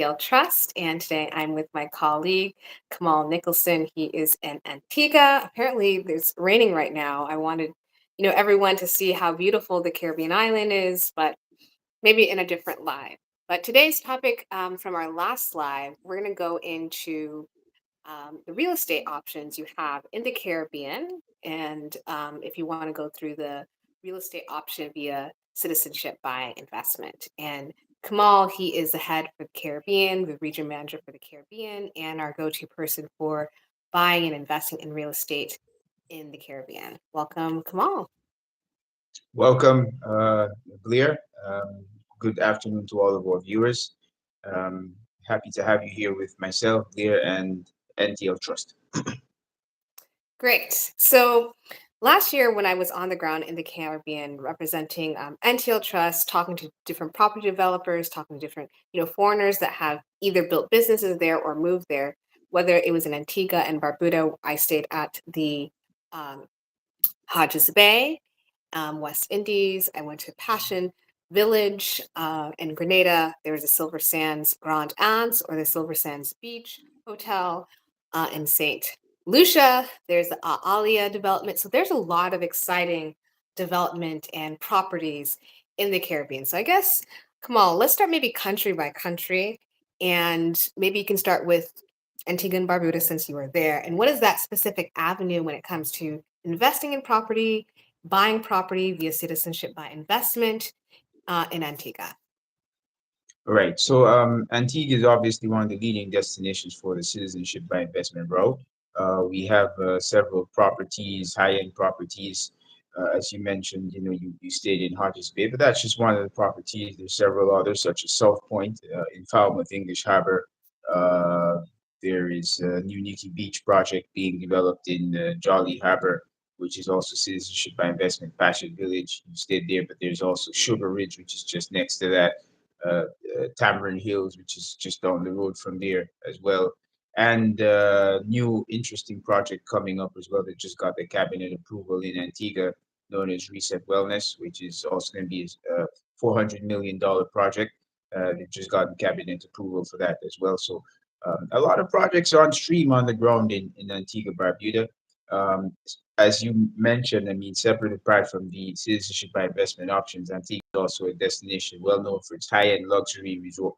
Antigua Trust, and today I'm with my colleague Kamal Nicholson. He is in Antigua. Apparently, it's raining right now. I wanted, everyone to see how beautiful the Caribbean island is, but maybe in a different live. But today's topic from our last live, we're going to go into the real estate options you have in the Caribbean, and if you want to go through the real estate option via citizenship by investment. And Kamal, he is the head for the Caribbean, the region manager for the Caribbean, and our go to person for buying and investing in real estate in the Caribbean. Welcome, Kamal. Welcome, Blair. Good afternoon to all of our viewers. Um, Happy to have you here with myself, Blair, and NTL Trust. Great. So last year, when I was on the ground in the Caribbean representing NTL Trust, talking to different property developers, talking to different foreigners that have either built businesses there or moved there, whether it was in Antigua and Barbuda, I stayed at the um, Hodges Bay, West Indies. I went to Passion Village in Grenada. There was a Silver Sands Grand Anse or the Silver Sands Beach Hotel in St. Lucia. There's the Alia development. So there's a lot of exciting development and properties in the Caribbean. So I guess, Kamal, let's start maybe country by country. And maybe you can start with Antigua and Barbuda since you were there. And what is that specific avenue when it comes to investing in property, buying property via citizenship by investment in Antigua? All right. So, Antigua is obviously one of the leading destinations for the citizenship by investment route. We have several properties, high-end properties. As you mentioned, you stayed in Hodges Bay, but that's just one of the properties. There's several others, such as South Point in Falmouth, English Harbor. Uh, there is a new Nikki Beach project being developed in Jolly Harbor, which is also citizenship by investment. Passion Village, you stayed there, but there's also Sugar Ridge, which is just next to that. Tamarind Hills, which is just down the road from there as well. And new interesting project coming up as well that just got the cabinet approval in Antigua, known as Reset Wellness, which is also going to be a $400 million project. They've just gotten cabinet approval for that as well. So a lot of projects are on stream on the ground in Antigua Barbuda. Um, as you mentioned, I mean, separate apart from the citizenship by investment options, Antigua is also a destination well known for its high-end luxury resort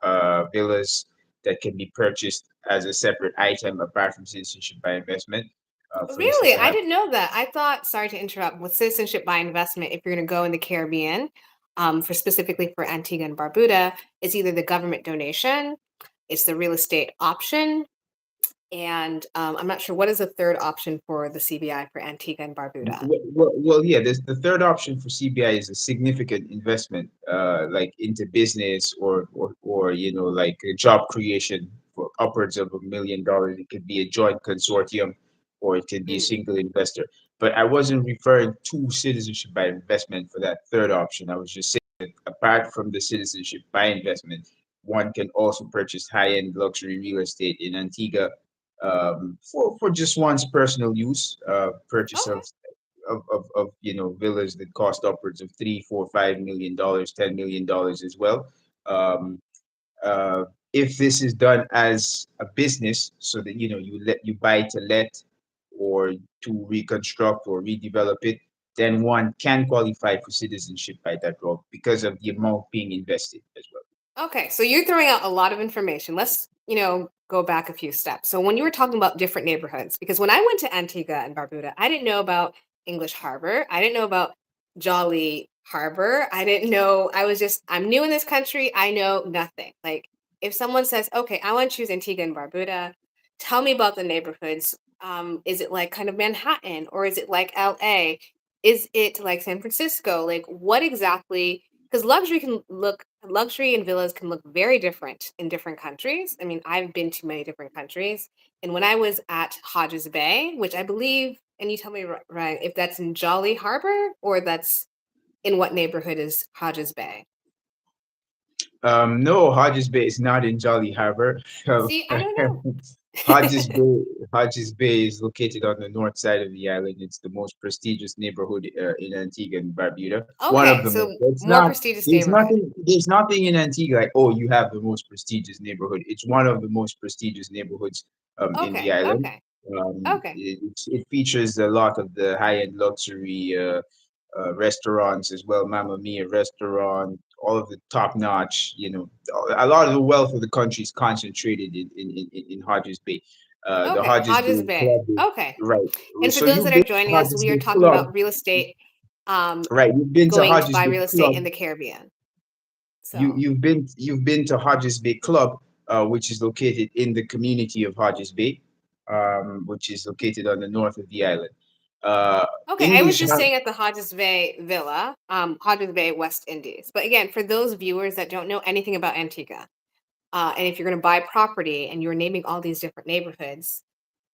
villas that can be purchased as a separate item apart from citizenship by investment. For instance, Really? I I have didn't know that. I thought, sorry to interrupt, with citizenship by investment, if you're going to go in the Caribbean, for specifically for Antigua and Barbuda, it's either the government donation, it's the real estate option, and I'm not sure what is the third option for the CBI for Antigua and Barbuda. yeah. The third option for CBI is a significant investment, like into business or like a job creation for upwards of $1 million. It could be a joint consortium, or it could be a Mm. single investor. But I wasn't referring to citizenship by investment for that third option. I was just saying that apart from the citizenship by investment, one can also purchase high-end luxury real estate in Antigua for just one's personal use, purchase Okay. of villas that cost upwards of $3, $4, $5 million, $10 million as well. Um, uh, if this is done as a business, so that you buy to let or to reconstruct or redevelop it, then one can qualify for citizenship by that route because of the amount being invested as well. Okay, so you're throwing out a lot of information. Let's, go back a few steps. So when you were talking about different neighborhoods, because when I went to Antigua and Barbuda, I didn't know about English Harbor. I didn't know about Jolly Harbor. I didn't know. I'm new in this country. I know nothing. Like if someone says, okay, I want to choose Antigua and Barbuda, tell me about the neighborhoods. Is it like kind of Manhattan or is it like LA? Is it like San Francisco? Like what exactly? Because luxury and villas can look very different in different countries. I mean, I've been to many different countries. And when I was at Hodges Bay, which I believe, and you tell me right, if that's in Jolly Harbor or that's in what neighborhood is Hodges Bay? No, Hodges Bay is not in Jolly Harbor. See, I don't know. Hodges Bay, Hodges Bay is located on the north side of the island. It's the most prestigious neighborhood in Antigua and Barbuda. One of Okay, the most. so It's more not. prestigious There's neighborhood. nothing. There's nothing in Antigua like, oh, you have the most prestigious neighborhood. It's one of the most prestigious neighborhoods in the Okay, island. okay, okay, It features a lot of the high-end luxury restaurants as well. Mamma Mia restaurant, all of the top-notch. A lot of the wealth of the country is concentrated in Hodges Bay. The okay. Hodges Hodges Bay Bay. Club is Okay. right. And for So those that you've are been to joining us, Hodges we are Bay talking Club, about real estate, um, right? You've been to going to Hodges buy Bay real estate Club. in the Caribbean. You So, you've been to Hodges Bay Club, which is located in the community of Hodges Bay, which is located on the north of the island. Uh, okay, I was English. just staying at the Hodges Bay Villa, Hodges Bay, West Indies. But again, for those viewers that don't know anything about Antigua, and if you're going to buy property and you're naming all these different neighborhoods,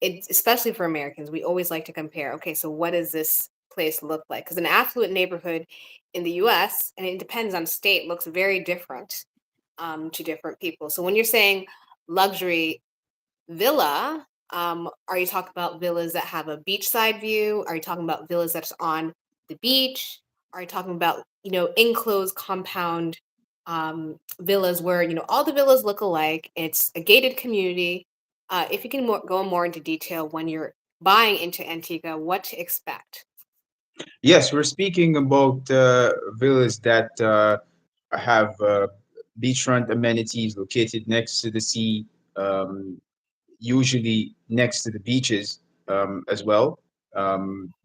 it's especially for Americans, we always like to compare. Okay, so what does this place look like? Because an affluent neighborhood in the U.S. and it depends on state looks very different to different people. So when you're saying luxury villa, are you talking about villas that have a beachside view? Are you talking about villas that's on the beach? Are you talking about, enclosed compound villas where, all the villas look alike? It's a gated community. If you can go more into detail when you're buying into Antigua, what to expect. Yes, we're speaking about villas that have beachfront amenities located next to the sea, um, usually next to the beaches as well.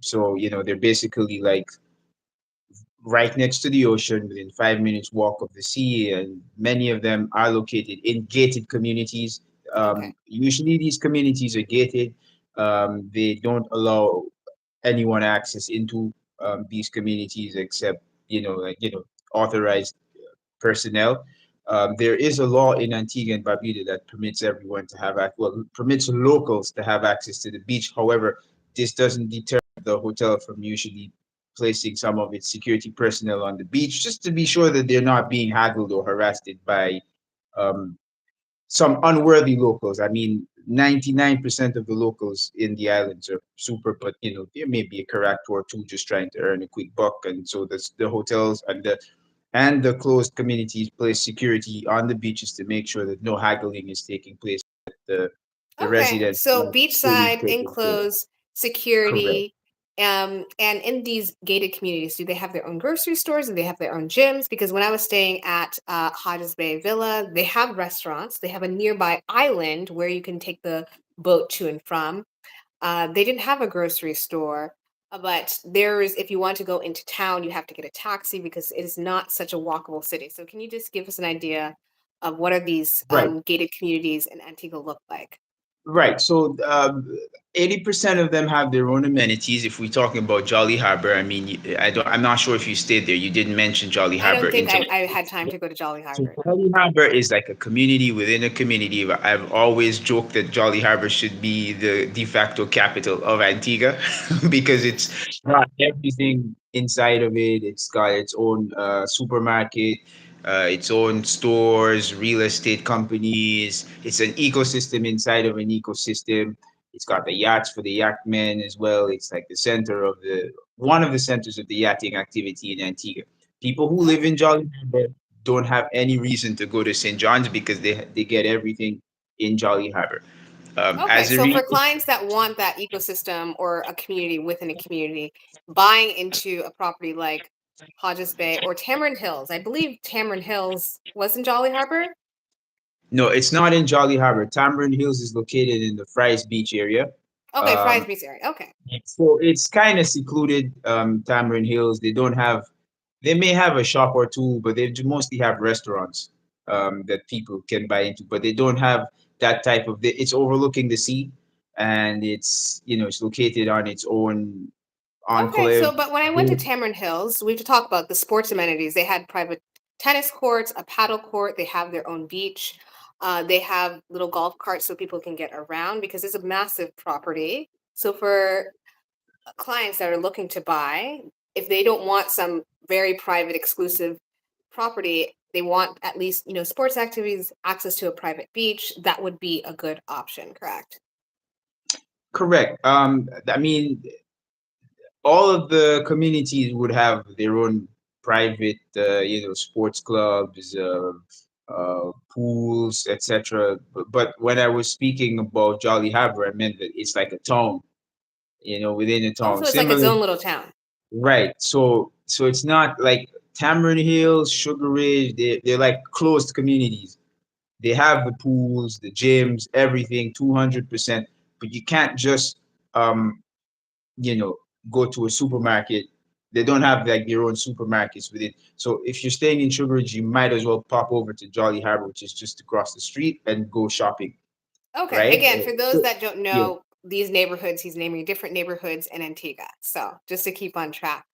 So they're basically like right next to the ocean, within 5 minutes walk of the sea, and many of them are located in gated communities. Okay. Usually, these communities are gated. They don't allow anyone access into these communities except authorized personnel. There is a law in Antigua and Barbuda that permits everyone to have permits locals to have access to the beach. However, this doesn't deter the hotel from usually placing some of its security personnel on the beach just to be sure that they're not being haggled or harassed by um, some unworthy locals. I mean, 99% of the locals in the islands are super, but there may be a character or two just trying to earn a quick buck, and so the hotels and the closed communities place security on the beaches to make sure that no haggling is taking place. That the Okay, residents so are fully beachside, taken care of. enclosed, Correct. security, and in these gated communities, do they have their own grocery stores? Do they have their own gyms? Because when I was staying at Hodges Bay Villa, they have restaurants. They have a nearby island where you can take the boat to and from. They didn't have a grocery store, but there is, if you want to go into town, you have to get a taxi because it is not such a walkable city. So, can you just give us an idea of what are these Right. gated communities in Antigua look like? Right. So 80% of them have their own amenities. If we're talking about Jolly Harbor, I mean, I'm not sure if you stayed there. You didn't mention Jolly I Harbor don't think in I had time to go to Jolly So Harbor. Jolly Harbor is like a community within a community. I've always joked that Jolly Harbor should be the de facto capital of Antigua because it's got everything inside of it. It's got its own supermarket, its own stores, real estate companies. It's an ecosystem inside of an ecosystem. It's got the yachts for the yachtmen as well. It's like the center of the one of the centers of the yachting activity in Antigua. People who live Okay. in Jolly Harbor don't have any reason to go to St. John's because they get everything in Jolly Harbor. Okay. As a So re- for clients that want that ecosystem or a community within a community, buying into a property like Hodges Bay or Tamarind Hills, I believe Tamarind Hills was in Jolly Harbor. no, it's not in Jolly Harbor. Tamarind Hills is located in the Fry's Beach area. Okay, Fry's Um, Beach area. Okay. so it's kind of secluded. Tamarind Hills. They don't have. They may have a shop or two, but they mostly have restaurants that people can buy into. But they don't have that type of. It's overlooking the sea, and it's located on its own Okay, enclave. so but when I went to Tamarind Hills, we have to talk about the sports amenities. They had private tennis courts, a paddle court. They have their own beach. They have little golf carts so people can get around because it's a massive property. So for clients that are looking to buy, if they don't want some very private, exclusive property, they want at least, sports activities, access to a private beach, that would be a good option, correct? Correct. I mean, all of the communities would have their own private, sports clubs, pools, etc. But when I was speaking about Jolly Harbor, I meant that it's like a town, within a Oh, town. so it's like its Similar, own little town. right? So it's not like Tamarind Hills, Sugar Ridge. They're like closed communities. They have the pools, the gyms, everything, 200%. But you can't just um you know, go to a supermarket. They don't have like their own supermarkets with it. So if you're staying in Sugar Ridge, you might as well pop over to Jolly Harbor, which is just across the street, and go shopping, Okay, right? again, for those that don't Yeah. know these neighborhoods, he's naming different neighborhoods in Antigua. So just to keep on track.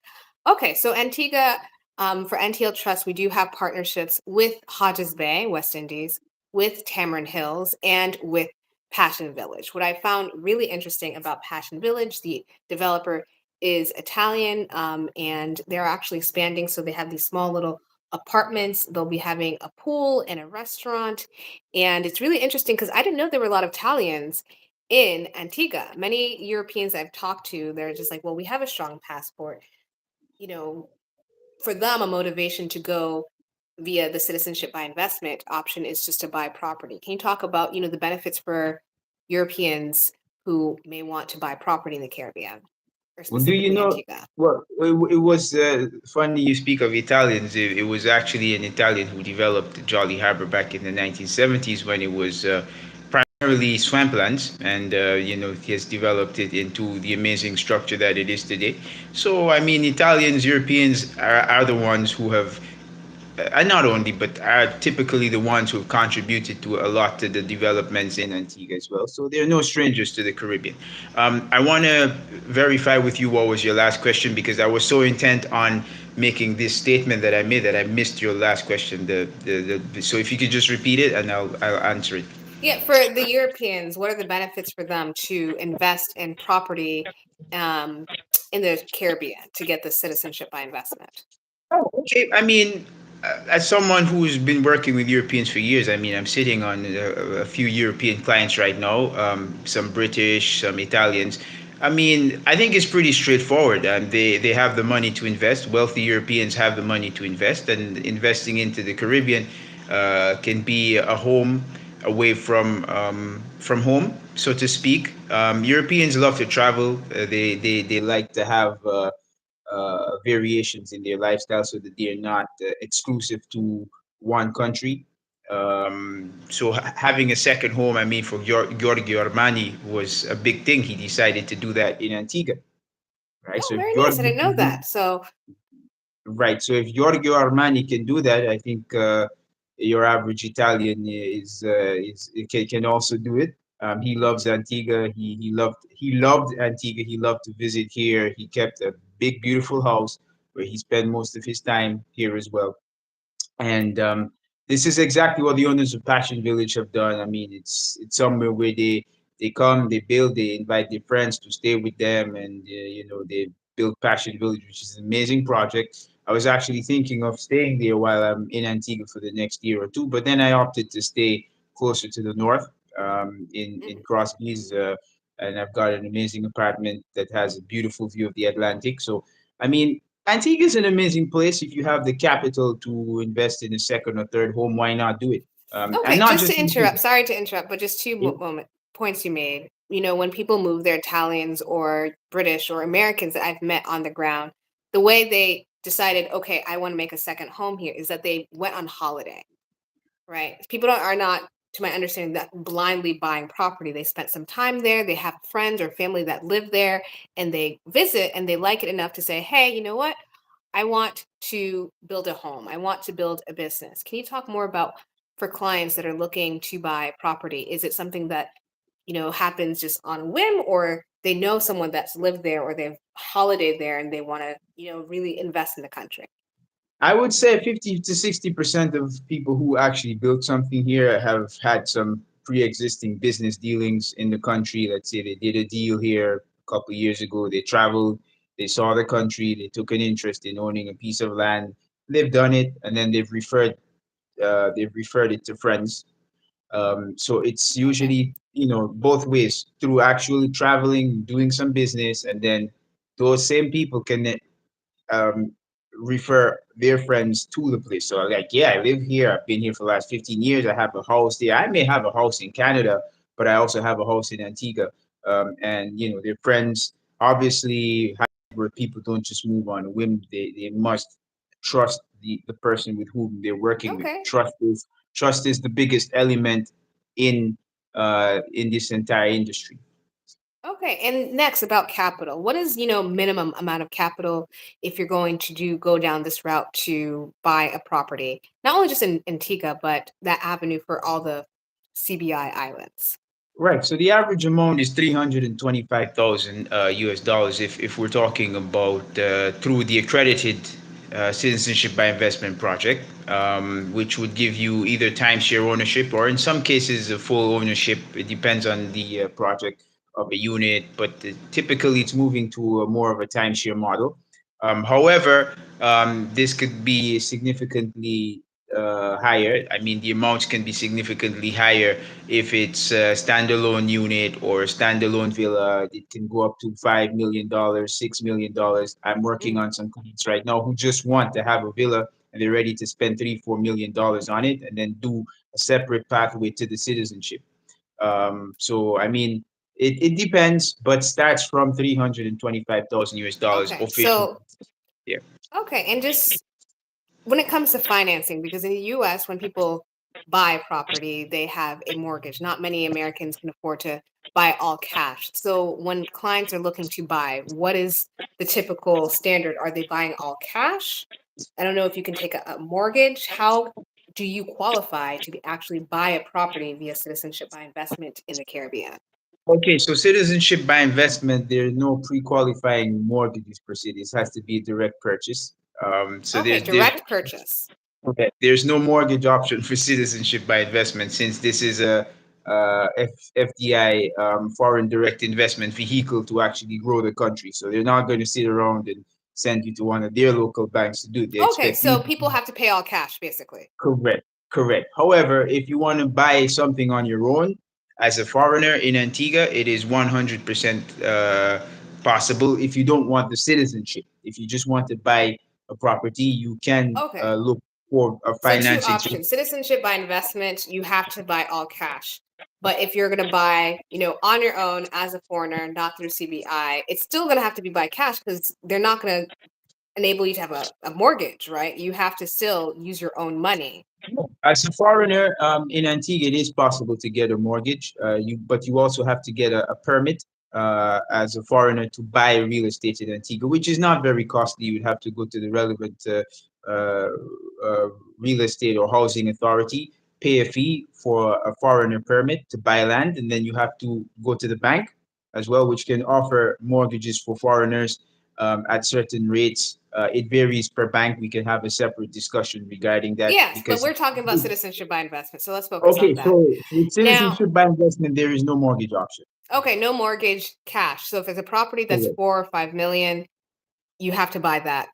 Okay, so Antigua, for NTL Trust, we do have partnerships with Hodges Bay, West Indies, with Tamarind Hills, and with Passion Village. What I found really interesting about Passion Village, the developer is Italian, and they're actually expanding. So they have these small little apartments. They'll be having a pool and a restaurant. And it's really interesting because I didn't know there were a lot of Italians in Antigua. Many Europeans I've talked to, they're just like, well, we have a strong passport, you know, for them, a motivation to go via the citizenship by investment option is just to buy property. Can you talk about, the benefits for Europeans who may want to buy property in the Caribbean or Well, do you specifically know? Antigua? Well, it was funny you speak of Italians. It was actually an Italian who developed Jolly Harbor back in the 1970s when it was primarily swamplands, and he has developed it into the amazing structure that it is today. So, I mean, Italians, Europeans are the ones who have not only, but are typically the ones who have contributed to a lot to the developments in Antigua as well. So they're no strangers to the Caribbean. I want to verify with you what was your last question because I was so intent on making this statement that I made that I missed your last question. So if you could just repeat it and I'll answer it. Yeah, for the Europeans, what are the benefits for them to invest in property um, in the Caribbean to get the citizenship by investment? Oh, okay. I mean, as someone who's been working with Europeans for years, I mean, I'm sitting on a few European clients right now, some British, some Italians. I mean, I think it's pretty straightforward. They have the money to invest. Wealthy Europeans have the money to invest, and investing into the Caribbean can be a home away from home, so to speak. Europeans love to travel. They like to have variations in their lifestyle so that they're not exclusive to one country. So having a second home, I mean, for Giorgio Armani was a big thing. He decided to do that in Antigua, right? Oh, So if very nice. I Giorgio didn't know can do that. So, right, so if Giorgio Armani can do that, I think your average Italian is can also do it. He mhm. loves Antigua. He loved Antigua. He loved to visit here. He kept a big, beautiful house where he spent most of his time here as well. And this is exactly what the owners of Passion Village have done. I mean, it's somewhere where they come, they build, they invite their friends to stay with them, and they build Passion Village, which is an amazing project. I was actually thinking of staying there while I'm in Antigua for the next year or two, but then I opted to stay closer to the north, in Mhm. Crossbees, and I've got an amazing apartment that has a beautiful view of the Atlantic. So, I mean, Antigua is an amazing place. If you have the capital to invest in a second or third home, why not do it? And Okay, not just just to in interrupt, Antigua. sorry to interrupt, but just two Yeah. points you made. When people move, they're Italians or British or Americans that I've met on the ground, the way they decided, okay, I want to make a second home here is that they went on holiday, right? People are not, to my understanding, that blindly buying property. They spent some time there, they have friends or family that live there, and they visit and they like it enough to say, hey, you know what? I want to build a home. I want to build a business. Can you talk more about for clients that are looking to buy property? Is it something that, happens just on a whim or they know someone that's lived there or they've holidayed there and they want to, really invest in the country? I would say 50 to 60% of people who actually built something here have had some pre-existing business dealings in the country. Let's say they did a deal here a couple of years ago. They traveled, they saw the country, they took an interest in owning a piece of land. they've done it, and then they've referred it to friends. So it's Okay. usually, both ways, through actually traveling, doing some business, and then those same people can um, refer their friends to the place. So like, yeah, I live here. I've been here for the last 15 years. I have a house there. I may have a house in Canada, but I also have a house in Antigua. And their friends obviously where people don't just move on a whim. They must trust the person with whom they're working with. Okay. Trust is the biggest element in this entire industry. Okay. And next about capital. What is, minimum amount of capital if you're going to go down this route to buy a property? Not only just in Antigua, but that avenue for all the CBI islands. Right. So the average amount is 325,000 US dollars if we're talking about through the accredited citizenship by investment project, which would give you either timeshare ownership or in some cases a full ownership. It depends on the project of a unit, but typically it's moving to a more of a timeshare model. However, this could be significantly higher. I mean, the amounts can be significantly higher if it's a standalone unit or a standalone villa. It can go up to $5 million, $6 million. I'm working Mm. on some clients right now who just want to have a villa and they're ready to spend $3, $4 million on it and then do a separate pathway to the citizenship. So I mean, it depends, but starts from 325,000 US dollars Okay. officially. So, Yeah. okay. And just when it comes to financing, because in the US, when people buy property, they have a mortgage. Not many Americans can afford to buy all cash. So when clients are looking to buy, what is the typical standard? Are they buying all cash? I don't know if you can take a mortgage. How do you qualify to actually buy a property via citizenship by investment in the Caribbean? Okay, so citizenship by investment, there's no pre-qualifying mortgages per se. This has to be a direct purchase. So Okay, direct purchase. there's no mortgage option for citizenship by investment since this is a FDI, foreign direct investment vehicle to actually grow the country. So they're not going to sit around and send you to one of their local banks to do it. They Okay, expect you. so people have to pay all cash, basically. Correct, correct. However, if you want to buy something on your own as a foreigner in Antigua, it is 100% possible. If you don't want the citizenship, if you just want to buy a property, you can Okay. look for a So two financing. So, options. Citizenship by investment, you have to buy all cash. But if you're going to buy, on your own as a foreigner, not through CBI, it's still going to have to be by cash because they're not going to enable you to have a mortgage, right? You have to still use your own money. as a foreigner in Antigua, it is possible to get a mortgage. But you also have to get a permit as a foreigner to buy real estate in Antigua, which is not very costly. You would have to go to the relevant uh, uh, real estate or housing authority, pay a fee for a foreigner permit to buy land, and then you have to go to the bank as well, which can offer mortgages for foreigners at certain rates. It varies per bank. We can have a separate discussion regarding that Yes, but because. we're talking about citizenship by investment. So let's focus Okay, on that. so with Now, citizenship by investment, there is no mortgage option. okay, no mortgage, cash. So if it's a property that's Correct. 4 or 5 million, you have to buy that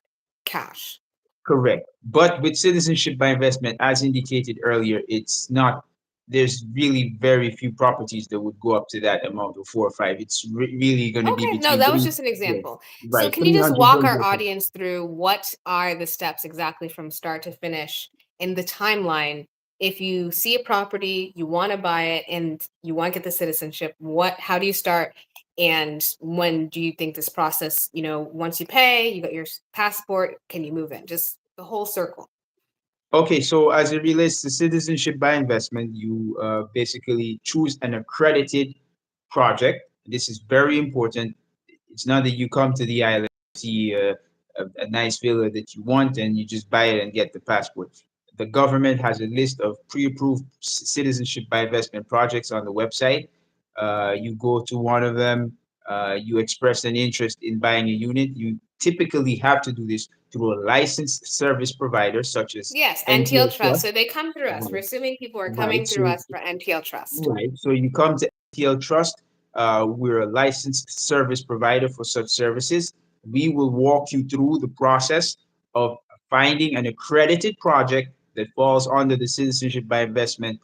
cash. Correct. But with citizenship by investment, as indicated earlier, it's not, there's really very few properties that would go up to that amount of 4 or 5. It's really going to be Okay, no, between that was three, just an yeah, example. So right, can you just walk our 325. audience through what are the steps exactly from start to finish in the timeline? If you see a property, you want to buy it and you want to get the citizenship, how do you start? And when do you think this process, once you pay, you got your passport, can you move in? Just the whole circle. Okay, so as it relates to citizenship by investment, you basically choose an accredited project. This is very important. It's not that you come to the island, see a nice villa that you want, and you just buy it and get the passport. The government has a list of pre-approved citizenship by investment projects on the website. You go to one of them, you express an interest in buying a unit. You typically have to do this through a licensed service provider such as Yes, NTL NPL Trust. Trust. So they come through us. We're Right. assuming people are Right. coming through So us for NTL Trust. right. So you come to NPL Trust. We're a licensed service provider for such services. We will walk you through the process of finding an accredited project that falls under the Citizenship by Investment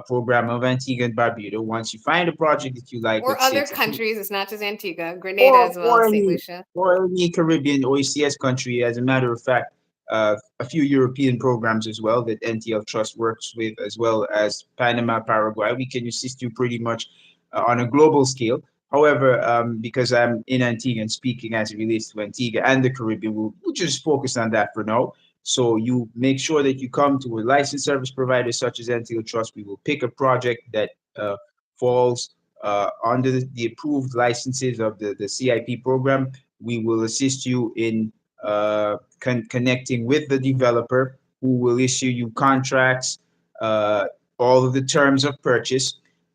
program of Antigua and Barbuda. Once you find a project that you like, Or let's say other it's a countries. It's not just Antigua, Grenada or as well, or St. any Lucia. or any Caribbean OECS country. As a matter of fact, a few European programs as well that NTL Trust works with, as well as Panama, Paraguay. We can assist you pretty much on a global scale. However, because I'm in Antigua and speaking as it relates to Antigua and the Caribbean, we'll just focus on that for now. So you make sure that you come to a licensed service provider such as NTL Trust. We will pick a project that falls under the approved licenses of the CIP program. We will assist you in connecting with the developer who will issue you contracts, uh, all of the terms of purchase.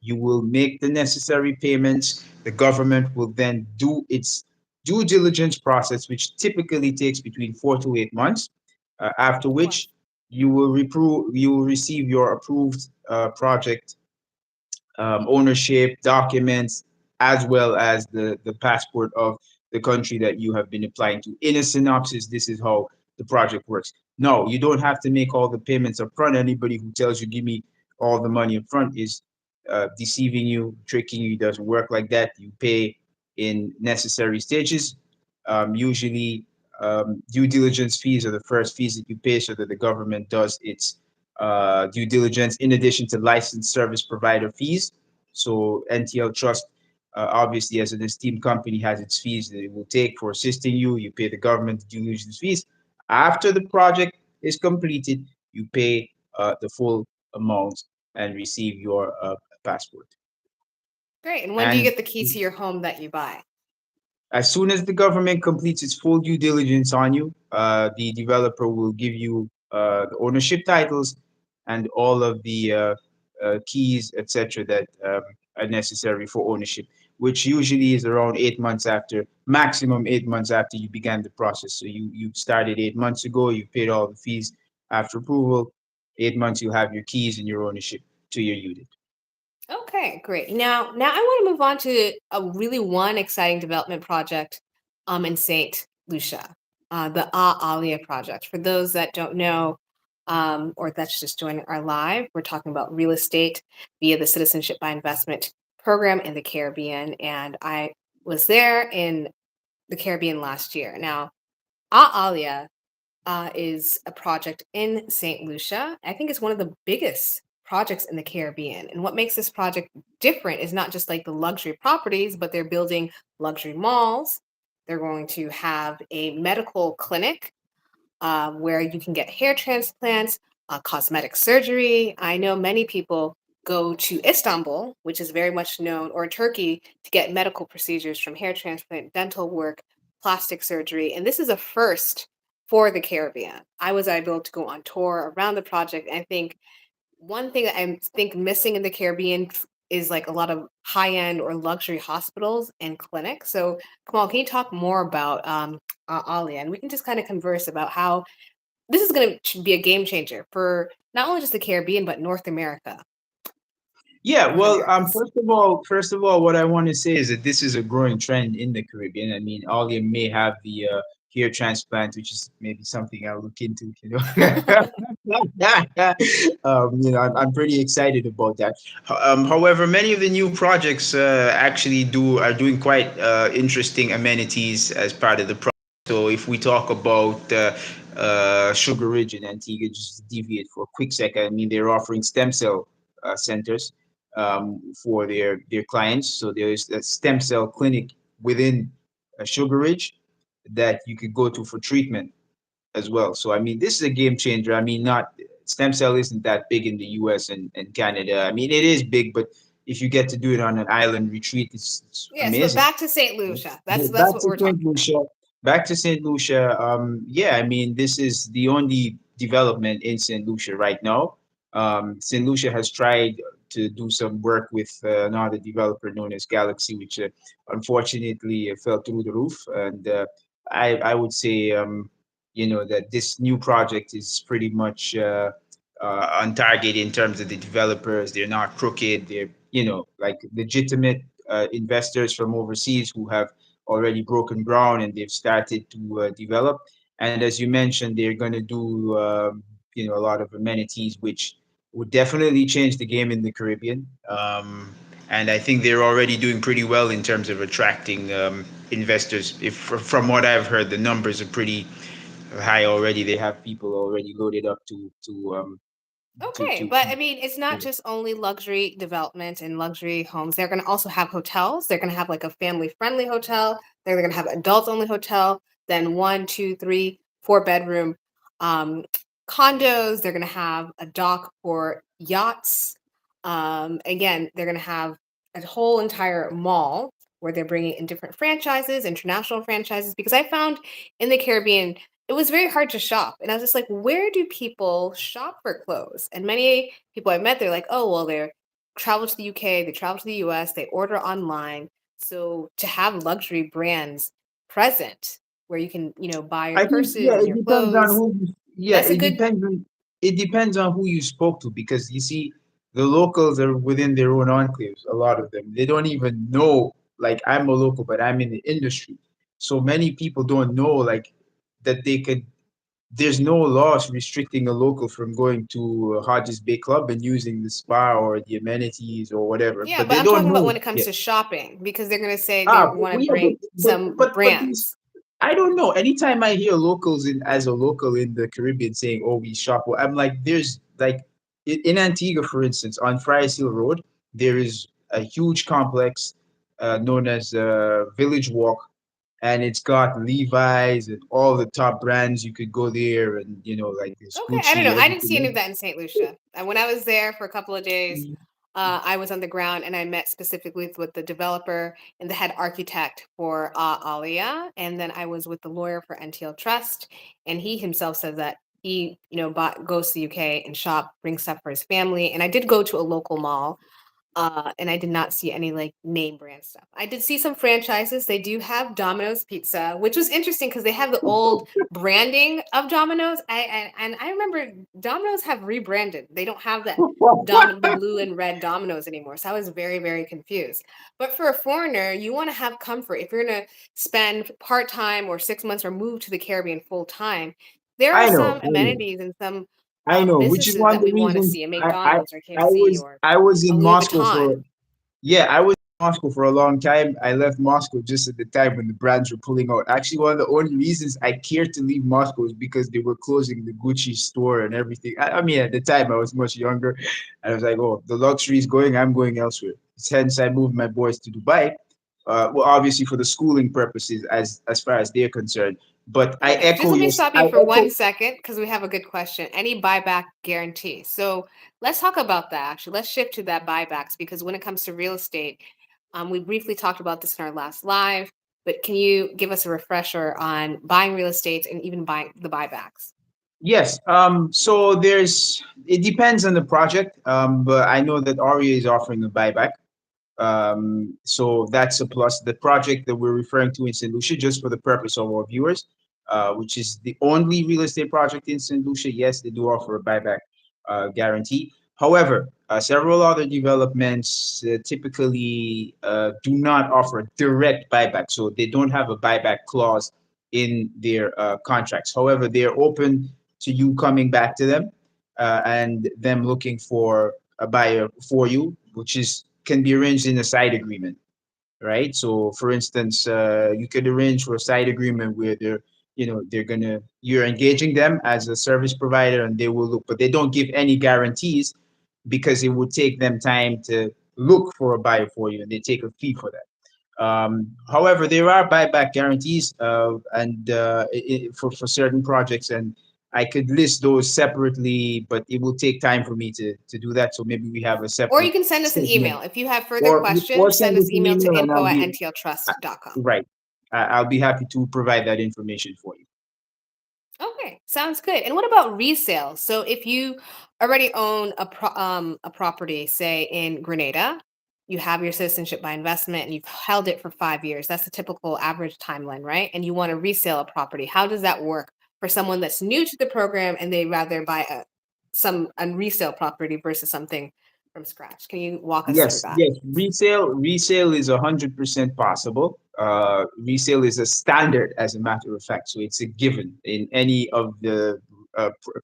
You will make the necessary payments. The government will then do its due diligence process, which typically takes between 4 to 8 months. After Wow. which you will receive your approved project ownership documents, as well as the passport of the country that you have been applying to. In a synopsis, this is how the project works. No, you don't have to make all the payments up front. Anybody who tells you give me all the money up front is deceiving you, tricking you. It doesn't work like that. You pay in necessary stages. Usually, due diligence fees are the first fees that you pay so that the government does its due diligence in addition to licensed service provider fees. So NTL Trust, obviously, as an esteemed company, has its fees that it will take for assisting you. You pay the government the due diligence fees. After the project is completed, you pay the full amount and receive your passport. Great. And when do you And get the key to your home that you buy? as soon as the government completes its full due diligence on you, the developer will give you the ownership titles and all of the keys, etc., that are necessary for ownership, which usually is around 8 months after, maximum 8 months after you began the process. So you started 8 months ago, you paid all the fees. After approval, 8 months, you have your keys and your ownership to your unit. Okay, great. Now I want to move on to a really one exciting development project in St. Lucia, the Alia project. For those that don't know, or that's just joining our live, we're talking about real estate via the Citizenship by Investment program in the Caribbean. And I was there in the Caribbean last year. Now, Alia is a project in St. Lucia. I think it's one of the biggest projects in the Caribbean. And what makes this project different is not just like the luxury properties, but they're building luxury malls. They're going to have a medical clinic where you can get hair transplants, cosmetic surgery. I know many people go to Istanbul, which is very much known, or Turkey, to get medical procedures from hair transplant, dental work, plastic surgery. And this is a first for the Caribbean. I was able to go on tour around the project. And I think one thing that I think missing in the Caribbean is like a lot of high end or luxury hospitals and clinics. So, Kamal, can you talk more about Alia? And we can just kind of converse about how this is going to be a game changer for not only just the Caribbean, but North America, Yeah, North well, Americas. first of all, what I want to say is that this is a growing trend in the Caribbean. I mean, Aulia may have the hair transplant, which is maybe something I'll look into. I'm pretty excited about that. However, many of the new projects actually are doing quite interesting amenities as part of the project. So if we talk about Sugar Ridge in Antigua, just to deviate for a quick second, I mean, they're offering stem cell centers for their clients. So there is a stem cell clinic within Sugar Ridge that you could go to for treatment as well. So I mean, this is a game changer. I mean, not stem cell isn't that big in the U.S. and Canada. I mean, it is big, but if you get to do it on an island retreat, it's Yes, but amazing. back to St. Lucia. That's Back what to we're St. talking about. Lucia. Back to St. Lucia. Yeah, I mean, this is the only development in St. Lucia right now. St. Lucia has tried to do some work with another developer known as Galaxy, which unfortunately fell through the roof. And I would say, that this new project is pretty much on target in terms of the developers. They're not crooked. They're, like legitimate investors from overseas who have already broken ground and they've started to develop. And as you mentioned, they're going to do a lot of amenities, which would definitely change the game in the Caribbean. And I think they're already doing pretty well in terms of attracting investors. If from what I've heard, the numbers are pretty high already. They have people already loaded up Okay, to but I mean, it's not yeah. just only luxury development and luxury homes. They're going to also have hotels. They're going to have like a family-friendly hotel. They're going to have adults-only hotel. Then one, two, three, four-bedroom um, condos. They're going to have a dock for yachts. Again, they're going to have a whole entire mall where they're bringing in different franchises, international franchises. Because I found in the Caribbean it was very hard to shop. And I was just like, where do people shop for clothes? And many people I met, they're like, oh, well, they're travel to the UK, they travel to the US, they order online. So to have luxury brands present where you can, buy your I think purses and it your depends on clothes, who you, yeah, that's a good, it depends on who you spoke to, because you see the locals are within their own enclaves, a lot of them. They don't even know, like, I'm a local, but I'm in the industry. So many people don't know, like, that they could there's no laws restricting a local from going to a Hodges Bay Club and using the spa or the amenities or whatever, yeah, but but they I'm don't talking about know when it comes yet. to shopping because they're going to say they Ah, want to yeah, bring some but these, brands. I don't know. Anytime I hear locals in as a local in the Caribbean saying, "Oh, we shop," well, I'm like, there's like in Antigua, for instance, on Friars Hill Road, there is a huge complex known as Village Walk, and it's got Levi's and all the top brands. You could go there, and like this Okay, I don't know. Gucci, I didn't see any of everything. that in St. Lucia. And when I was there for a couple of days, I was on the ground and I met specifically with the developer and the head architect for Alia. And then I was with the lawyer for NTL Trust. And he himself said that he, goes to the UK and shop, brings stuff for his family. And I did go to a local mall and I did not see any like name brand stuff. I did see some franchises. They do have Domino's Pizza, which was interesting because they have the old branding of Domino's. And I remember Domino's have rebranded. They don't have that the blue and red Domino's anymore. So I was very very confused. But for a foreigner, you want to have comfort. If you're gonna spend part time or 6 months or move to the Caribbean full time, there are I know, some amenities and some I know, which is businesses one of that the we want to reasons see, a I McDonald's or KFC or I was a in Louis Moscow Vuitton. for yeah, I was in Moscow for a long time. I left Moscow just at the time when the brands were pulling out. Actually, one of the only reasons I cared to leave Moscow is because they were closing the Gucci store and everything. I mean, at the time I was much younger. I was like, oh, the luxury is going, I'm going elsewhere. Hence, I moved my boys to Dubai. Well, obviously for the schooling purposes, as far as they're concerned. But I Okay, just echo let me yes, stop I you for echo 1 second because we have a good question. Any buyback guarantee? So let's talk about that actually. Let's shift to that buybacks because when it comes to real estate, we briefly talked about this in our last live, but can you give us a refresher on buying real estate and even buying the buybacks? Yes. So it depends on the project. But I know that Aria is offering a buyback. So that's a plus. The project that we're referring to in St. Lucia, just for the purpose of our viewers, which is the only real estate project in St. Lucia, yes, they do offer a buyback guarantee. However, several other developments typically do not offer direct buyback, so they don't have a buyback clause in their contracts. However, they're open to you coming back to them and them looking for a buyer for you, which is can be arranged in a side agreement, right? So, for instance, you could arrange for a side agreement where you're engaging them as a service provider, and they will look, but they don't give any guarantees because it would take them time to look for a buyer for you, and they take a fee for that. However, there are buyback guarantees for certain projects, and I could list those separately, but it will take time for me to do that. So maybe we have a Or you separate can send us an segment, email. If you have further or questions, send send us us an email to email, and info at ntltrust.com. right. I'll be happy to provide that information for you. Okay, sounds good. And what about resale? So if you already own a property, say in Grenada, you have your citizenship by investment and you've held it for 5 years. That's the typical average timeline, right? And you want to resell a property. How does that work for someone that's new to the program and they rather buy a resale property versus something from scratch? Can you walk us through Yes, that? yes. Resale is 100% possible. Resale is a standard, as a matter of fact. So it's a given in any of the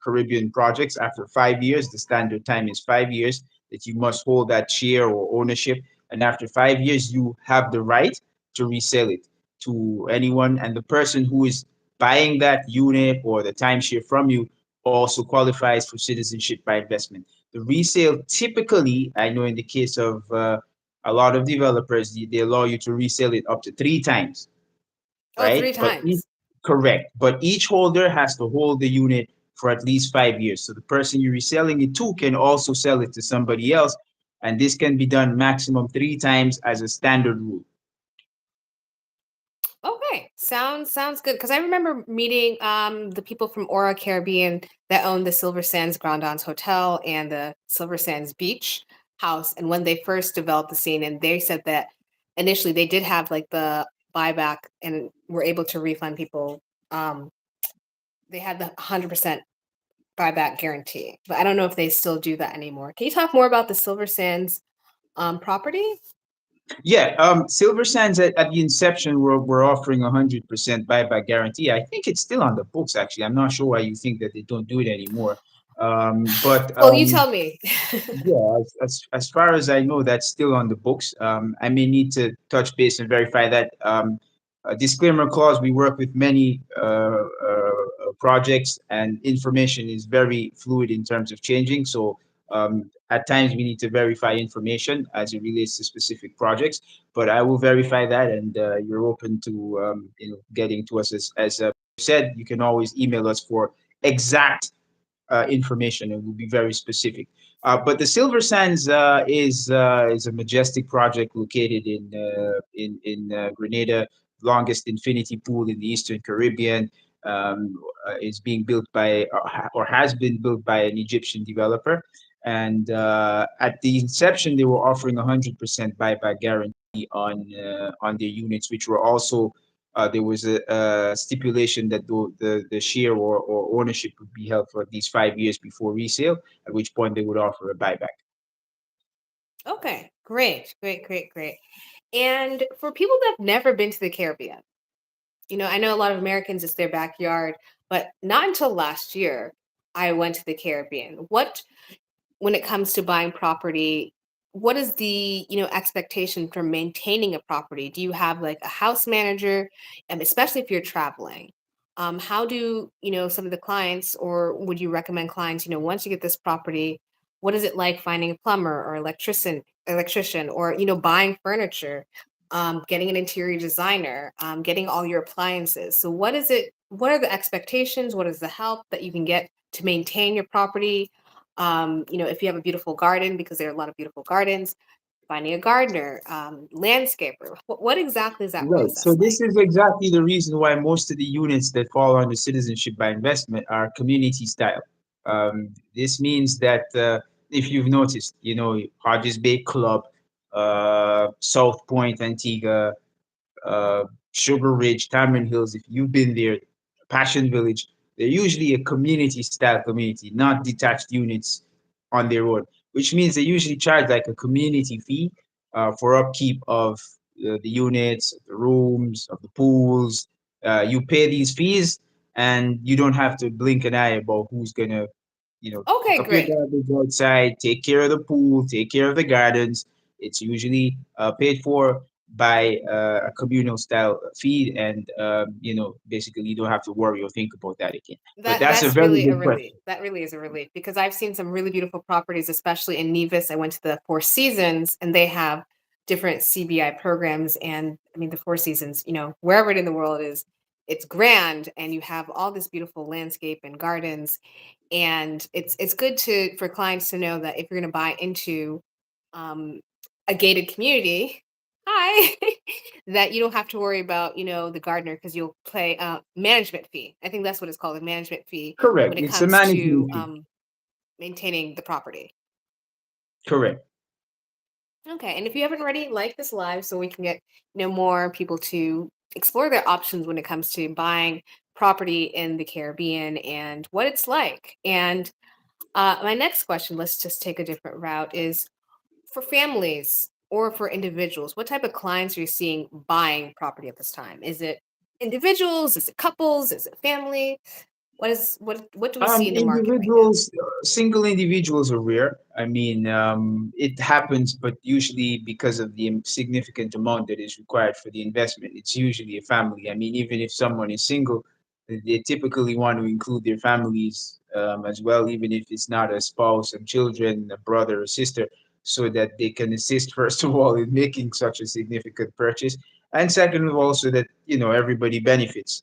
Caribbean projects. After 5 years, the standard time is 5 years that you must hold that share or ownership. And after 5 years, you have the right to resell it to anyone. And the person who is buying that unit or the timeshare from you also qualifies for citizenship by investment. The resale typically, I know in the case of a lot of developers, they allow you to resell it up to 3 times, Oh, three right? times. Correct. But each holder has to hold the unit for at least 5 years. So the person you're reselling it to can also sell it to somebody else. And this can be done maximum 3 times as a standard rule. Okay, sounds good. Because I remember meeting the people from Aura Caribbean that own the Silver Sands Grandans Hotel and the Silver Sands Beach House. And when they first developed the scene, and they said that initially they did have like the buyback and were able to refund people. Um, they had the 100% buyback guarantee, but I don't know if they still do that anymore. Can you talk more about the Silver Sands property? Yeah, Silver Sands at the inception were offering 100% buyback guarantee. I think it's still on the books, actually. I'm not sure why you think that they don't do it anymore. But Well, you tell me. Yeah, as far as I know, that's still on the books. I may need to touch base and verify that. A disclaimer clause: we work with many projects, and information is very fluid in terms of changing. So at times we need to verify information as it relates to specific projects. But I will verify that, and you're open to getting to us as said. You can always email us for exact information and will be very specific. But the Silver Sands is a majestic project located in Grenada, longest infinity pool in the Eastern Caribbean. Is being built by or has been built by an Egyptian developer. And at the inception, they were offering 100% buyback guarantee on their units, which were also there was a stipulation that the share or ownership would be held for at least 5 years before resale, at which point they would offer a buyback. Okay, great. And for people that have never been to the Caribbean, I know a lot of Americans, it's their backyard, but not until last year I went to the Caribbean. When it comes to buying property, what is the expectation for maintaining a property? Do you have like a house manager, and especially if you're traveling? How do some of the clients, or would you recommend clients, once you get this property, what is it like finding a plumber or electrician, or buying furniture, getting an interior designer, getting all your appliances? So what is it? What are the expectations? What is the help that you can get to maintain your property? If you have a beautiful garden, because there are a lot of beautiful gardens, finding a gardener, landscaper. What exactly is that Right. So process like? this is exactly the reason why most of the units that fall under citizenship by investment are community style. This means that if you've noticed, Hodges Bay Club, South Point, Antigua, uh, Sugar Ridge, Tamarind Hills, if you've been there, Passion Village, they're usually a community style community, not detached units on their own, which means they usually charge like a community fee for upkeep of the units, the rooms, of the pools. You pay these fees and you don't have to blink an eye about who's going to pick Okay, up your great. garbage outside, take care of the pool, take care of the gardens. It's usually paid for by a communal style feed, and basically you don't have to worry or think about that again. But That that's a that's very really a good relief. question. That really is a relief, because I've seen some really beautiful properties, especially in Nevis. I went to the Four Seasons, and they have different CBI programs. And I mean, the Four Seasons, wherever it in the world is, it's grand, and you have all this beautiful landscape and gardens. And it's good to for clients to know that if you're going to buy into um, a gated community, hi, that you don't have to worry about the gardener, because you'll pay management fee. I think that's what it's called, a management fee, Correct. when it It's a comes to management fee. maintaining the property. Correct. Okay, and if you haven't already, like this live so we can get more people to explore their options when it comes to buying property in the Caribbean and what it's like. And my next question, let's just take a different route, is for families. or for individuals? What type of clients are you seeing buying property at this time? Is it individuals? Is it couples? Is it family? What do we see in the market right now? Individuals, single individuals are rare. I mean, it happens, but usually because of the significant amount that is required for the investment, it's usually a family. I mean, even if someone is single, they typically want to include their families as well, even if it's not a spouse and children, a brother or sister, so that they can assist first of all in making such a significant purchase, and second of all, so that everybody benefits.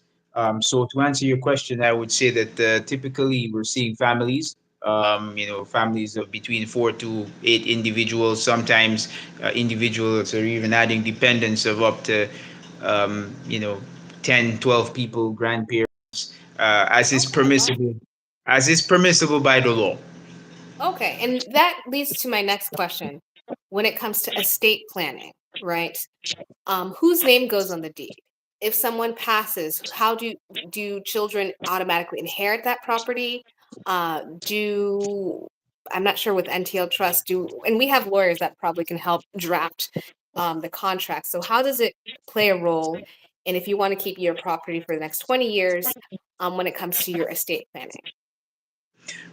So to answer your question, I would say that typically we're seeing families, families of between 4 to 8 individuals. Sometimes individuals are even adding dependents of up to, um, you know, 10, 12 people, grandparents, as is Okay, wow. permissible, by the law. Okay, and that leads to my next question. When it comes to estate planning, right? Whose name goes on the deed? If someone passes, how do children automatically inherit that property? Do I'm not sure with NTL trust do, and we have lawyers that probably can help draft the contract. So how does it play a role? And if you want to keep your property for the next 20 years, when it comes to your estate planning?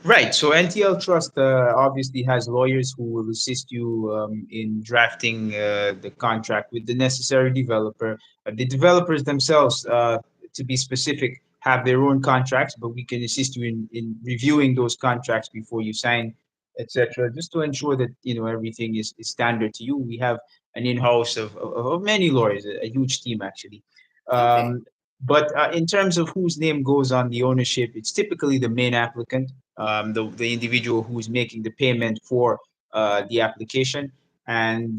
Right. So NTL Trust obviously has lawyers who will assist you in drafting the contract with the necessary developer. The developers themselves, to be specific, have their own contracts, but we can assist you in reviewing those contracts before you sign, etc. Just to ensure that everything is standard to you. We have an in-house of many lawyers, a huge team actually. Okay. Um, but in terms of whose name goes on the ownership, it's typically the main applicant, the individual who is making the payment for the application. And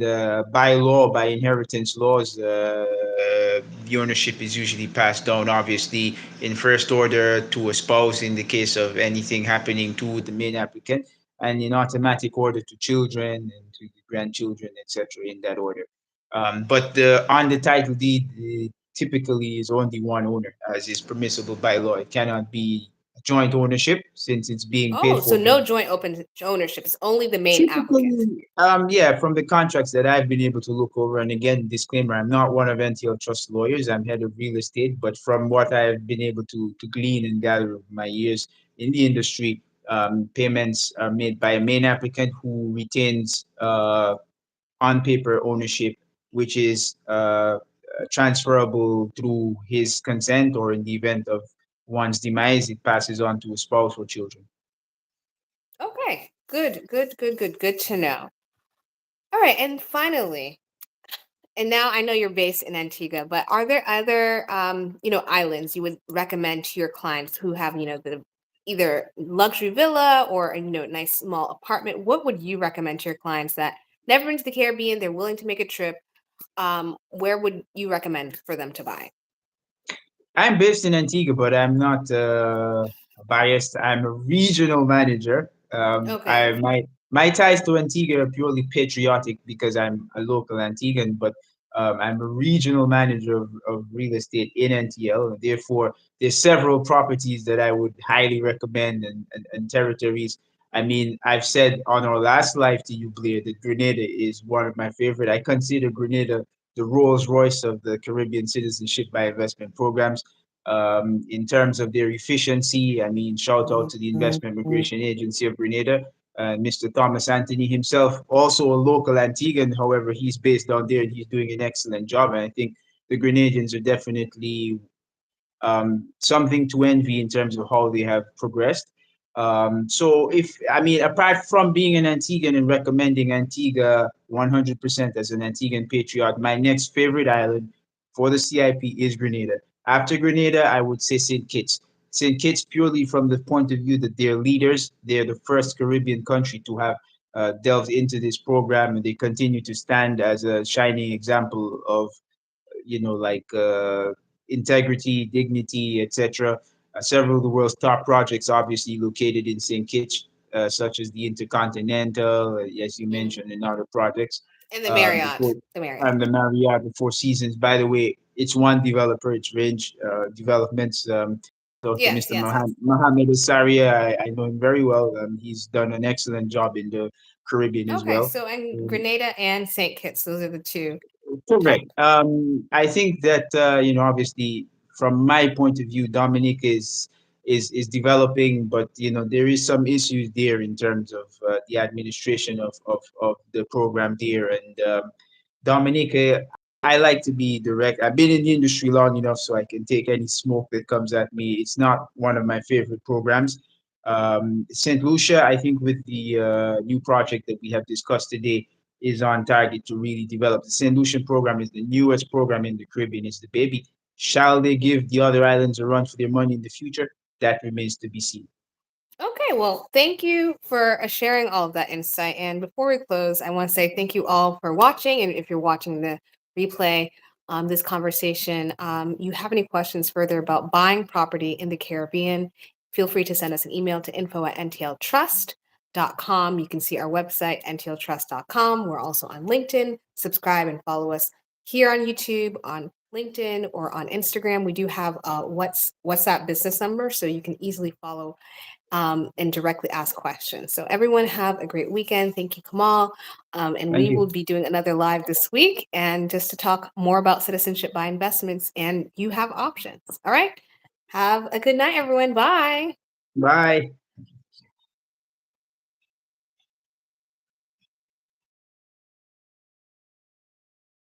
by law, by inheritance laws, the ownership is usually passed down, obviously, in first order to a spouse in the case of anything happening to the main applicant, and in automatic order to children and to the grandchildren, etc., in that order. But on the title deed, typically is only one owner, as is permissible by law. It cannot be joint ownership since it's being paid Oh, so for. no joint open ownership. It's only the main applicant. Typically, yeah, from the contracts that I've been able to look over, and again, disclaimer, I'm not one of NTL Trust lawyers. I'm head of real estate, but from what I've been able to glean and gather over my years in the industry, payments are made by a main applicant who retains on paper ownership, which is transferable through his consent, or in the event of one's demise, it passes on to a spouse or children. Okay. Good, good, good, good, good to know. All right, and finally, and now I know you're based in Antigua, but are there other islands you would recommend to your clients who have, the either luxury villa or nice small apartment? What would you recommend to your clients that never been to the Caribbean, they're willing to make a trip? Where would you recommend for them to buy? I'm based in Antigua, but I'm not biased. I'm a regional manager. Okay. My ties to Antigua are purely patriotic because I'm a local Antiguan, but I'm a regional manager of real estate in NTL. Therefore, there's several properties that I would highly recommend, and territories. I mean, I've said on our last live to you, Blair, that Grenada is one of my favorite. I consider Grenada the Rolls Royce of the Caribbean citizenship by investment programs. In terms of their efficiency, I mean, shout out to the Investment Migration Agency of Grenada. Mr. Thomas Anthony himself, also a local Antiguan, however, he's based down there and he's doing an excellent job. And I think the Grenadians are definitely something to envy in terms of how they have progressed. So if I mean, apart from being an Antiguan and recommending Antigua 100% as an Antiguan patriot, my next favorite island for the CIP is Grenada. After Grenada, I would say St. Kitts. St. Kitts purely from the point of view that they're leaders. They're the first Caribbean country to have delved into this program, and they continue to stand as a shining example of like integrity, dignity, etc. Several of the world's top projects, obviously located in St. Kitts, such as the Intercontinental, as you Mhm. mentioned, and other projects. And the The Marriott. four, The Marriott. the Marriott, the Four Seasons. By the way, it's one developer, it's Range Developments. Dr. Yes, Mr. yes, yes. Mohammed Asaria. I know him very well. He's done an excellent job in the Caribbean as Okay, well. so in Um, Grenada and St. Kitts, those are the two. Okay. Correct. I think that obviously, from my point of view, Dominic is developing, but there is some issues there in terms of the administration of the program there. And Dominica, I like to be direct. I've been in the industry long enough so I can take any smoke that comes at me. It's not one of my favorite programs. St. Lucia, I think, with the new project that we have discussed today, is on target to really develop. The St. Lucian program is the newest program in the Caribbean. It's the baby. Shall they give the other islands a run for their money in the future? That remains to be seen. Okay, well, thank you for sharing all of that insight. And before we close, I want to say thank you all for watching. And if you're watching the replay, this conversation, you have any questions further about buying property in the Caribbean, feel free to send us an email to info@ntltrust.com. You can see our website, ntltrust.com. We're also on LinkedIn. Subscribe and follow us here on YouTube, on LinkedIn, or on Instagram. We do have a WhatsApp business number, so you can easily follow and directly ask questions. So everyone have a great weekend. Thank you, Kamal. And Thank we will you. be doing another live this week and just to talk more about citizenship by investments and you have options. All right. Have a good night, everyone. Bye. Bye.